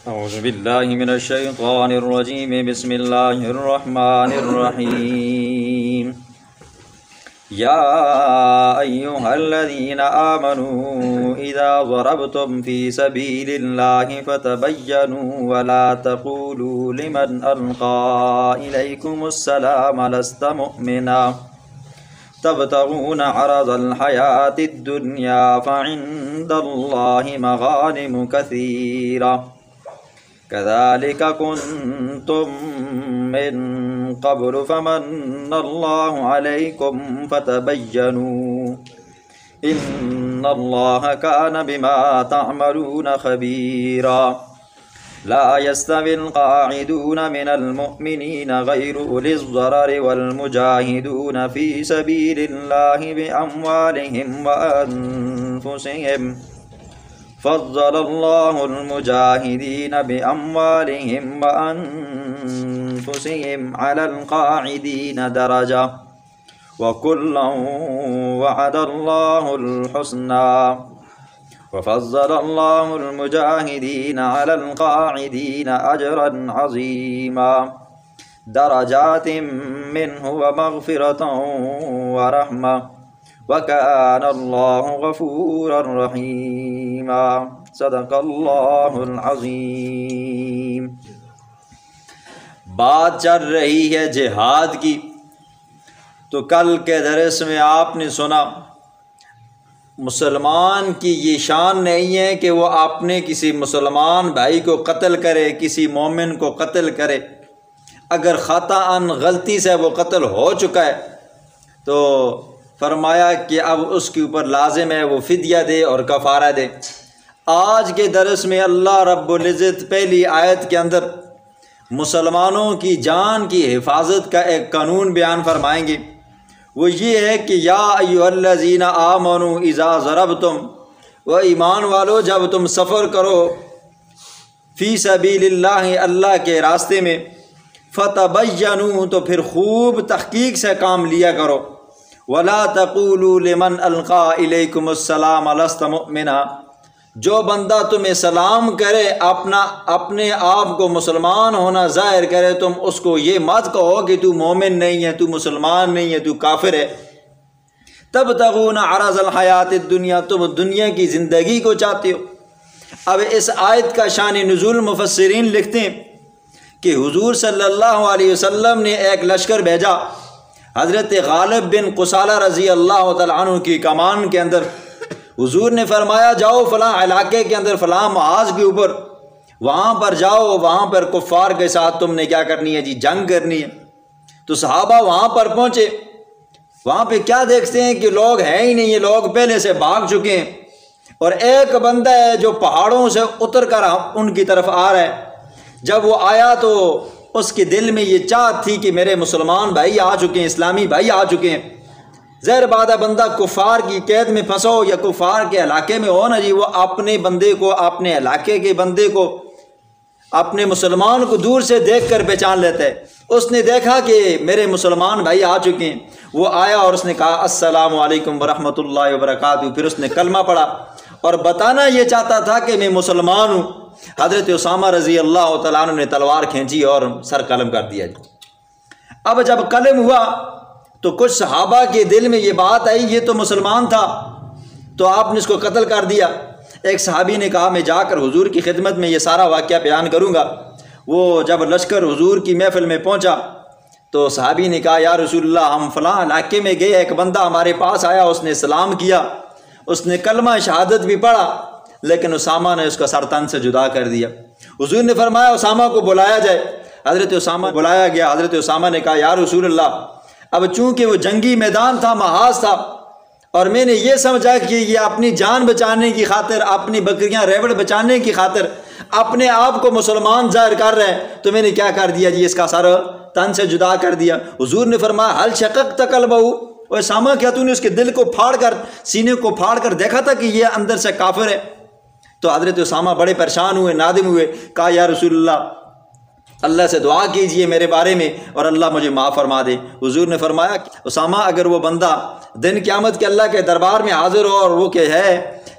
اعوذ باللہ من الشیطان الرجیم بسم اللہ الرحمن الرحیم یا ایہا الذین آمنوا اذا ضربتم فی سبیل اللہ فتبینوا ولا تقولوا لمن القى الیکم السلام لست مؤمنا تبتغون عرض الحیاة الدنیا فعند اللہ مغانم کثیرہ كذلك كنتم من قبل فمن الله عليكم فتبينوا إن الله كان بما تعملون خبيرا لا يستوي القاعدون من المؤمنين غير أولي الضرر والمجاهدون في سبيل الله بأموالهم وأنفسهم فضل الله المجاهدين بأموالهم وأنفسهم على القاعدين درجة وكلا وعد الله الحسنى وفضل الله المجاهدين على القاعدين أجرا عظيما درجات منه ومغفرة ورحمة وَكَانَ اللَّهُ غَفُورًا رَحِيمًا صدق اللہ العظیم۔ بات چل رہی ہے جہاد کی، تو کل کے درس میں آپ نے سنا مسلمان کی یہ شان نہیں ہے کہ وہ اپنے کسی مسلمان بھائی کو قتل کرے، کسی مومن کو قتل کرے۔ اگر خطاً غلطی سے وہ قتل ہو چکا ہے تو فرمایا کہ اب اس کے اوپر لازم ہے وہ فدیہ دے اور کفارہ دے۔ آج کے درس میں اللہ رب العزت پہلی آیت کے اندر مسلمانوں کی جان کی حفاظت کا ایک قانون بیان فرمائیں گے۔ وہ یہ ہے کہ یا ایھا الذین آمنوا اذا ضربتم، و ایمان والو جب تم سفر کرو فی سبیل اللہ، اللہ کے راستے میں، فتبینوا تو پھر خوب تحقیق سے کام لیا کرو، ولا تقولوا لمن القى الیکم السلام لست مؤمنا، جو بندہ تمہیں سلام کرے اپنے آپ کو مسلمان ہونا ظاہر کرے، تم اس کو یہ مت کہو کہ تو مومن نہیں ہے، تو مسلمان نہیں ہے، تو کافر ہے۔ تبتغون عرض الحیات الدنیا، تم دنیا کی زندگی کو چاہتے ہو۔ اب اس آیت کا شان نزول مفسرین لکھتے ہیں کہ حضور صلی اللہ علیہ وسلم نے ایک لشکر بھیجا حضرت غالب بن قصالہ رضی اللہ تعالیٰ عنہ کی کمان کے اندر۔ حضور نے فرمایا جاؤ فلاں علاقے کے اندر فلاں محاذ کے اوپر، وہاں پر جاؤ، وہاں پر کفار کے ساتھ تم نے کیا کرنی ہے جی، جنگ کرنی ہے۔ تو صحابہ وہاں پر پہنچے، وہاں پہ کیا دیکھتے ہیں کہ لوگ ہیں ہی نہیں، یہ لوگ پہلے سے بھاگ چکے ہیں، اور ایک بندہ ہے جو پہاڑوں سے اتر کر ان کی طرف آ رہا ہے۔ جب وہ آیا تو اس کے دل میں یہ چاہت تھی کہ میرے مسلمان بھائی آ چکے ہیں، اسلامی بھائی آ چکے ہیں۔ ظاہر بات ہے بندہ کفار کی قید میں پھنسو یا کفار کے علاقے میں ہو نا جی، وہ اپنے بندے کو، اپنے علاقے کے بندے کو، اپنے مسلمان کو دور سے دیکھ کر پہچان لیتا ہے۔ اس نے دیکھا کہ میرے مسلمان بھائی آ چکے ہیں، وہ آیا اور اس نے کہا السلام علیکم ورحمۃ اللہ وبرکاتہ، پھر اس نے کلمہ پڑھا اور بتانا یہ چاہتا تھا کہ میں مسلمان ہوں۔ حضرت اسامہ رضی اللہ تعالیٰ عنہ نے تلوار کھینچی اور سر قلم کر دیا۔ اب جب قلم ہوا تو کچھ صحابہ کے دل میں یہ بات آئی یہ تو مسلمان تھا، تو آپ نے اس کو قتل کر دیا۔ ایک صحابی نے کہا میں جا کر حضور کی خدمت میں یہ سارا واقعہ بیان کروں گا۔ وہ جب لشکر حضور کی محفل میں پہنچا تو صحابی نے کہا یا رسول اللہ ہم فلاں علاقے میں گئے، ایک بندہ ہمارے پاس آیا، اس نے سلام کیا، اس نے کلمہ شہادت بھی پڑھا، لیکن اسامہ نے اس کا سر تن سے جدا کر دیا۔ حضور نے فرمایا اسامہ کو بلایا جائے۔ حضرت اسامہ بلایا گیا۔ حضرت اسامہ نے کہا یا رسول اللہ، اب چونکہ وہ جنگی میدان تھا، محاذ تھا، اور میں نے یہ سمجھا کہ یہ اپنی جان بچانے کی خاطر، اپنی بکریاں ریوڑ بچانے کی خاطر اپنے آپ کو مسلمان ظاہر کر رہے ہیں، تو میں نے کیا کر دیا جی، اس کا سر تن سے جدا کر دیا۔ حضور نے فرمایا حل شققت قلبہ، اور اسامہ کیا تو نے اس کے دل کو پھاڑ کر، سینے کو پھاڑ کر دیکھا تھا کہ یہ اندر سے کافر ہے؟ تو حضرت اسامہ بڑے پریشان ہوئے، نادم ہوئے، کہا یا رسول اللہ اللہ سے دعا کیجئے میرے بارے میں اور اللہ مجھے معاف فرما دے۔ حضور نے فرمایا اسامہ اگر وہ بندہ دن قیامت کے اللہ کے دربار میں حاضر ہو اور وہ کہ ہے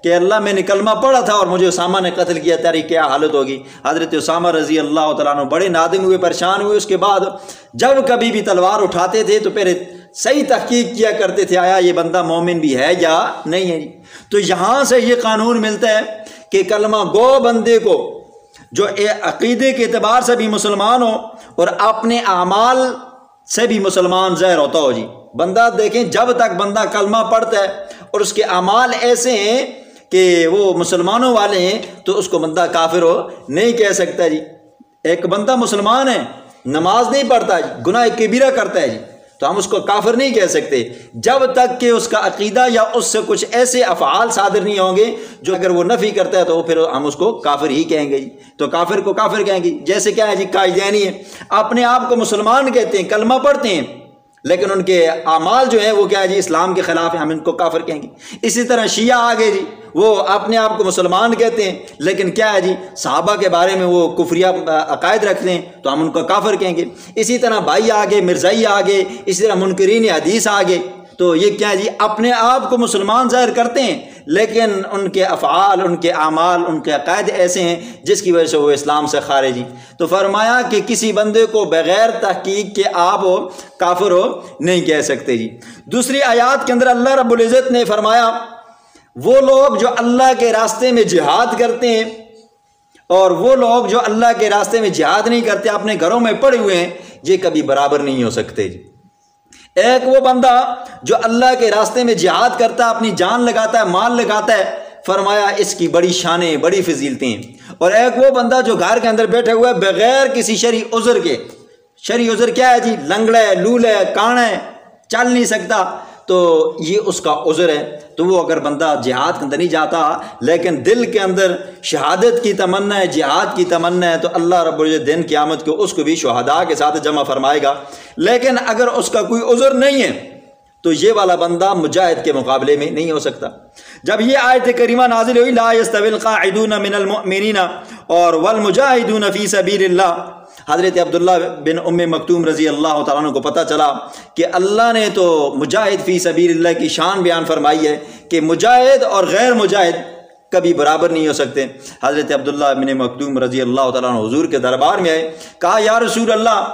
کہ کہ اللہ میں نے کلمہ پڑھا تھا اور مجھے اسامہ نے قتل کیا، تیری کیا حالت ہوگی؟ حضرت اسامہ رضی اللہ تعالیٰ عنہ بڑے نادم ہوئے، پریشان ہوئے۔ اس کے بعد جب کبھی بھی تلوار اٹھاتے تھے تو پہلے صحیح تحقیق کیا کرتے تھے، آیا یہ بندہ مومن بھی ہے یا نہیں ہے۔ تو یہاں سے یہ قانون ملتا ہے کہ کلمہ گو بندے کو جو عقیدے کے اعتبار سے بھی مسلمان ہو اور اپنے اعمال سے بھی مسلمان ظاہر ہوتا ہو۔ بندہ دیکھیں جب تک بندہ کلمہ پڑھتا ہے اور اس کے اعمال ایسے ہیں کہ وہ مسلمانوں والے ہیں تو اس کو بندہ کافر ہو نہیں کہہ سکتا۔ ایک بندہ مسلمان ہے، نماز نہیں پڑھتا، گناہ کبیرہ کرتا ہے تو ہم اس کو کافر نہیں کہہ سکتے جب تک کہ اس کا عقیدہ یا اس سے کچھ ایسے افعال صادر نہیں ہوں گے جو اگر وہ نفی کرتا ہے تو پھر ہم اس کو کافر ہی کہیں گے۔ تو کافر کو کافر کہیں گے۔ جیسے کیا ہے قائدینی ہے، اپنے آپ کو مسلمان کہتے ہیں، کلمہ پڑھتے ہیں، لیکن ان کے اعمال جو ہیں وہ کیا ہے اسلام کے خلاف ہیں، ہم ان کو کافر کہیں گے۔ اسی طرح شیعہ آگے وہ اپنے آپ کو مسلمان کہتے ہیں لیکن کیا ہے صحابہ کے بارے میں وہ کفریہ عقائد رکھتے ہیں تو ہم ان کو کافر کہیں گے۔ اسی طرح بھائی آگے، مرزائی آگے، اسی طرح منکرین حدیث آگے۔ تو یہ کیا ہے اپنے آپ کو مسلمان ظاہر کرتے ہیں لیکن ان کے افعال، ان کے اعمال، ان کے عقائد ایسے ہیں جس کی وجہ سے وہ اسلام سے خارج ہیں۔ تو فرمایا کہ کسی بندے کو بغیر تحقیق کے آپ کافر ہو نہیں کہہ سکتے۔ دوسری آیات کے اندر اللہ رب العزت نے فرمایا وہ لوگ جو اللہ کے راستے میں جہاد کرتے ہیں اور وہ لوگ جو اللہ کے راستے میں جہاد نہیں کرتے، اپنے گھروں میں پڑے ہوئے ہیں، یہ کبھی برابر نہیں ہو سکتے۔ ایک وہ بندہ جو اللہ کے راستے میں جہاد کرتا ہے، اپنی جان لگاتا ہے، مال لگاتا ہے، فرمایا اس کی بڑی شانیں، بڑی فضیلتیں ہیں۔ اور ایک وہ بندہ جو گھر کے اندر بیٹھے ہوا ہے بغیر کسی شرعی عذر کے، شرعی عذر کیا ہے لنگڑا ہے، لول ہے، کانا ہے، چل نہیں سکتا، تو یہ اس کا عذر ہے۔ تو وہ اگر بندہ جہاد کے اندر نہیں جاتا لیکن دل کے اندر شہادت کی تمنا ہے، جہاد کی تمنا ہے، تو اللہ رب العزت دن قیامت کو اس کو بھی شہداء کے ساتھ جمع فرمائے گا۔ لیکن اگر اس کا کوئی عذر نہیں ہے تو یہ والا بندہ مجاہد کے مقابلے میں نہیں ہو سکتا۔ جب یہ آیت کریمہ نازل ہوئی لا یستوی القاعدون من المؤمنین اور والمجاہدون فی سبیل اللہ، حضرت عبداللہ بن ام مکتوم رضی اللہ تعالیٰ عنہ کو پتہ چلا کہ اللہ نے تو مجاہد فی سبیل اللہ کی شان بیان فرمائی ہے کہ مجاہد اور غیر مجاہد کبھی برابر نہیں ہو سکتے۔ حضرت عبداللہ بن مکتوم رضی اللہ تعالیٰ عنہ حضور کے دربار میں آئے، کہا یا رسول اللہ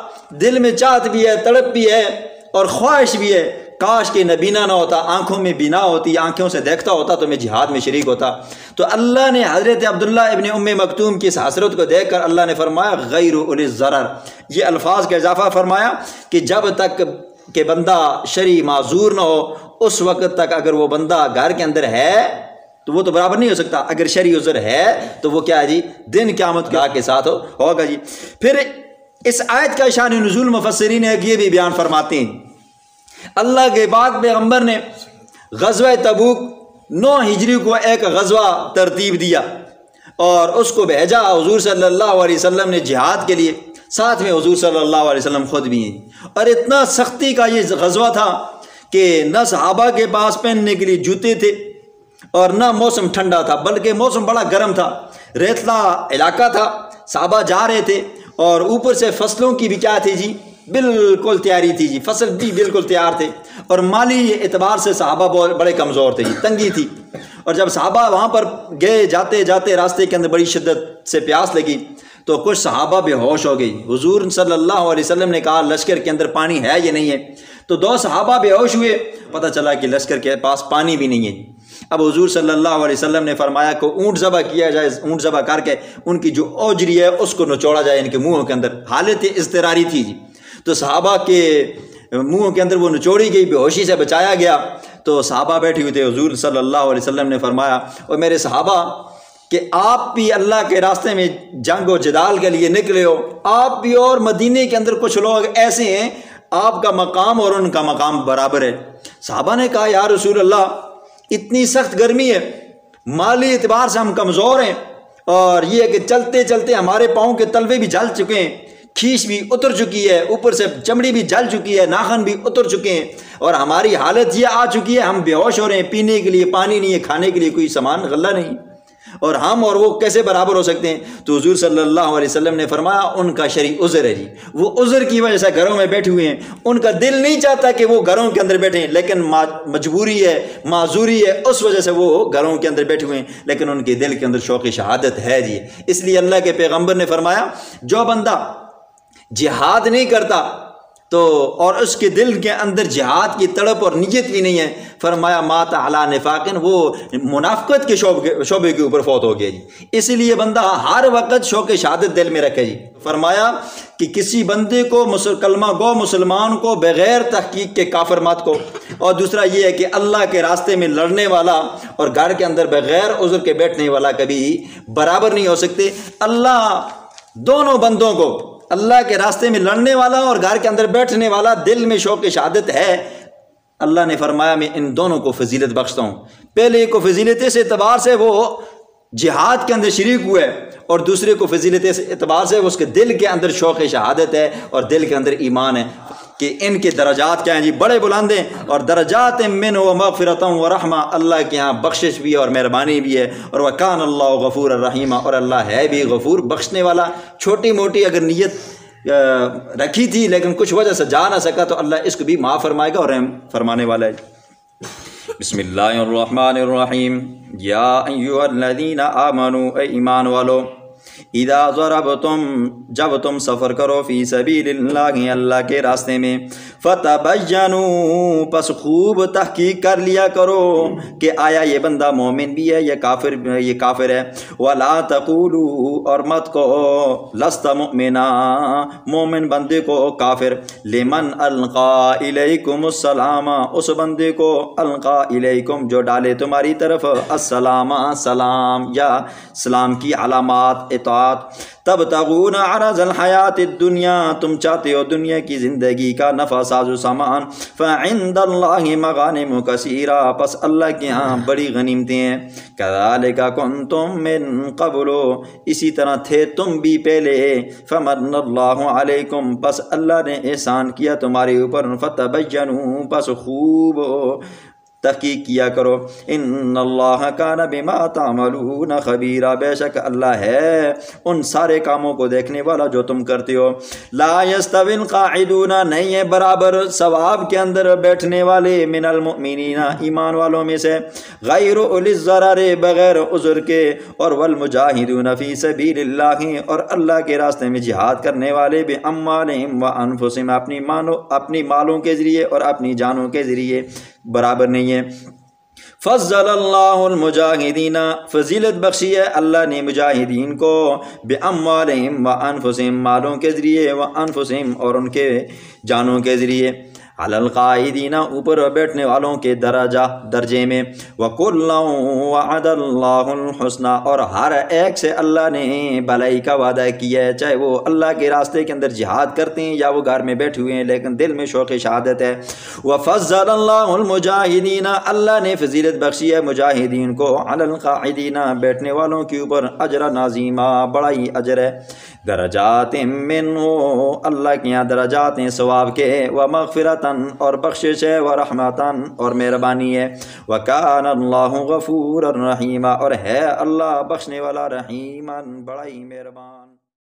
دل میں چاہت بھی ہے، تڑپ بھی ہے اور خواہش بھی ہے، کاش کہ نبینا نہ ہوتا، آنکھوں میں بینا ہوتی، آنکھوں سے دیکھتا ہوتا تو میں جہاد میں شریک ہوتا۔ تو اللہ نے حضرت عبداللہ ابن ام مکتوم کی اس حسرت کو دیکھ کر اللہ نے فرمایا غیر اولی الضرر، یہ الفاظ کا اضافہ فرمایا کہ جب تک کہ بندہ شرعی معذور نہ ہو اس وقت تک اگر وہ بندہ گھر کے اندر ہے تو وہ تو برابر نہیں ہو سکتا، اگر شرعی عذر ہے تو وہ کیا ہے دن قیامت کے ساتھ ہوگا۔ پھر اس آیت کا شان نزول مفسرین ہے کہ یہ بھی بیان فرماتے ہیں اللہ کے پاک پیغمبر نے غزوہ تبوک 9 ہجری کو ایک غزوہ ترتیب دیا اور اس کو بھیجا حضور صلی اللہ علیہ وسلم نے جہاد کے لیے، ساتھ میں حضور صلی اللہ علیہ وسلم خود بھی ہیں۔ اور اتنا سختی کا یہ غزوہ تھا کہ نہ صحابہ کے پاس پہننے کے لیے جوتے تھے اور نہ موسم ٹھنڈا تھا بلکہ موسم بڑا گرم تھا، ریتلا علاقہ تھا، صحابہ جا رہے تھے اور اوپر سے فصلوں کی بھی کیا تھی بالکل تیاری تھی فصل بھی بالکل تیار تھے اور مالی اعتبار سے صحابہ بڑے کمزور تھے تنگی تھی۔ اور جب صحابہ وہاں پر گئے، جاتے جاتے راستے کے اندر بڑی شدت سے پیاس لگی تو کچھ صحابہ بے ہوش ہو گئی۔ حضور صلی اللہ علیہ وسلم نے کہا لشکر کے اندر پانی ہے یا نہیں ہے، تو 2 صحابہ بے ہوش ہوئے، پتہ چلا کہ لشکر کے پاس پانی بھی نہیں ہے۔ اب حضور صلی اللہ علیہ وسلم نے فرمایا کہ اونٹ ذبح کیا جائے، اونٹ ذبح کر کے ان کی جو اوجری ہے اس کو نچوڑا جائے ان کے منہوں کے اندر، حالت اضطراری تھی تو صحابہ کے منہوں کے اندر وہ نچوڑی گئی، بے ہوشی سے بچایا گیا۔ تو صحابہ بیٹھے ہوئے تھے، حضور صلی اللہ علیہ وسلم نے فرمایا اور میرے صحابہ کہ آپ بھی اللہ کے راستے میں جنگ و جدال کے لیے نکلے ہو، آپ بھی، اور مدینے کے اندر کچھ لوگ ایسے ہیں آپ کا مقام اور ان کا مقام برابر ہے۔ صحابہ نے کہا یا رسول اللہ اتنی سخت گرمی ہے، مالی اعتبار سے ہم کمزور ہیں، اور یہ ہے کہ چلتے چلتے ہمارے پاؤں کے تلوے بھی جل چکے ہیں، کھیش بھی اتر چکی ہے، اوپر سے چمڑی بھی جل چکی ہے، ناخن بھی اتر چکے ہیں، اور ہماری حالت یہ آ چکی ہے ہم بے ہوش ہو رہے ہیں، پینے کے لیے پانی نہیں ہے، کھانے کے لیے کوئی سامان غلہ نہیں۔ اور ہم اور وہ کیسے برابر ہو سکتے ہیں؟ تو حضور صلی اللہ علیہ وسلم نے فرمایا ان کا شرعی عذر ہے جی، وہ عذر کی وجہ سے گھروں میں بیٹھے ہوئے ہیں، ان کا دل نہیں چاہتا کہ وہ گھروں کے اندر بیٹھیں، لیکن مجبوری ہے، معذوری ہے، اس وجہ سے وہ گھروں کے اندر بیٹھے ہوئے ہیں، لیکن ان کے دل کے اندر شوق شہادت ہے جی۔ اس لیے اللہ کے پیغمبر نے فرمایا جو بندہ جہاد نہیں کرتا تو اور اس کے دل کے اندر جہاد کی تڑپ اور نیت بھی نہیں ہے، فرمایا مات علی نفاقن، وہ منافقت کے شعبے کے اوپر فوت ہو گیا جی۔ اسی لیے بندہ ہر وقت شوق شہادت دل میں رکھے جی۔ فرمایا کہ کسی بندے کو کلمہ گو مسلمان کو بغیر تحقیق کے کافر مت کو، اور دوسرا یہ ہے کہ اللہ کے راستے میں لڑنے والا اور گھر کے اندر بغیر عذر کے بیٹھنے والا کبھی برابر نہیں ہو سکتے۔ اللہ دونوں بندوں کو، اللہ کے راستے میں لڑنے والا اور گھر کے اندر بیٹھنے والا، دل میں شوق شہادت ہے، اللہ نے فرمایا میں ان دونوں کو فضیلت بخشتا ہوں۔ پہلے کو فضیلت اس اعتبار سے وہ جہاد کے اندر شریک ہوئے، اور دوسرے کو فضیلت اس اعتبار سے اس کے دل کے اندر شوق شہادت ہے اور دل کے اندر ایمان ہے، کہ ان کے درجات کیا ہیں جی؟ بڑے بلند ہیں، اور درجات من و مغفرۃ و رحمہ، اللہ کے ہاں بخشش بھی ہے اور مہربانی بھی ہے، اور وکان اللہ غفور الرحیم، اور اللہ ہے بھی غفور بخشنے والا۔ چھوٹی موٹی اگر نیت رکھی تھی لیکن کچھ وجہ سے جا نہ سکا تو اللہ اس کو بھی معاف فرمائے گا اور رحم فرمانے والا ہے۔ بسم اللہ الرحمن الرحیم، یا ایھا الذین آمنوا، اے ایمان والو، اذا ضربتم، جب تم سفر کرو، فی سبیل اللہ، اللہ کے راستے میں، فتبینوا، پس خوب تحقیق کر لیا کرو کہ آیا یہ بندہ مومن بھی ہے یا کافر ہے، ولا تقولوا، اور مت کہو، لست مؤمنا، مومن بندے کو کافر، لمن القا الیکم السلام، اس بندے کو القا الیکم جو ڈالے تمہاری طرف السلام، سلام یا سلام کی علامات اطاعت، تبتغون عرض الحیات الدنیا، تم چاہتے ہو دنیا کی زندگی کا نفع ساز و سامان، فعند اللہ مغانم کثیرہ، پس اللہ کے ہاں بڑی غنیمتیں ہیں، کذالک کنتم من قبل، اسی طرح تھے تم بھی پہلے، فمن اللہ علیکم، پس اللہ نے احسان کیا تمہارے اوپر، فتبینوا، پس خوب تحقیق کیا کرو، ان اللہ کان بما تعملون خبیرا، بے شک اللہ ہے ان سارے کاموں کو دیکھنے والا جو تم کرتے ہو۔ لا یستوی القاعدون، نہیں ہے برابر ثواب کے اندر بیٹھنے والے، من المؤمنین، ایمان والوں میں سے، غیر اولی الضرر، بغیر عذر کے، اور والمجاہدون فی سبیل اللہ، اور اللہ کے راستے میں جہاد کرنے والے، باموالہم وانفسہم، اپنی مالوں کے ذریعے اور اپنی جانوں کے ذریعے، برابر نہیں ہے۔ فضل اللہ المجاہدین، فضیلت بخشی ہے اللہ نے مجاہدین کو، باموالہم وانفسہم، مالوں کے ذریعے، وانفسہم، اور ان کے جانوں کے ذریعے، علی القاعدین، اوپر بیٹھنے والوں کے درجے میں، وَكُلًّا وَعَدَ اللَّهُ الْحُسْنَى، اور ہر ایک سے اللہ نے بھلائی کا وعدہ کیا ہے، چاہے وہ اللہ کے راستے کے اندر جہاد کرتے ہیں یا وہ گھر میں بیٹھے ہوئے ہیں لیکن دل میں شوق شہادت ہے۔ وَفَضَّلَ اللَّهُ الْمُجَاهِدِينَ، اللہ نے فضیلت بخشی ہے مجاہدین کو، علی القاعدین، بیٹھنے والوں کے اوپر، اجر عظیما، بڑا ہی اجر ہے، درجات منہ، اللہ کے یہاں درجات ہیں ثواب کے، ومغفرتاً، اور بخشش ہے، ورحمتاً، اور مہربانی ہے، وکان اللہ غفورا رحیما، اور ہے اللہ بخشنے والا رحیما، بڑا ہی مہربان۔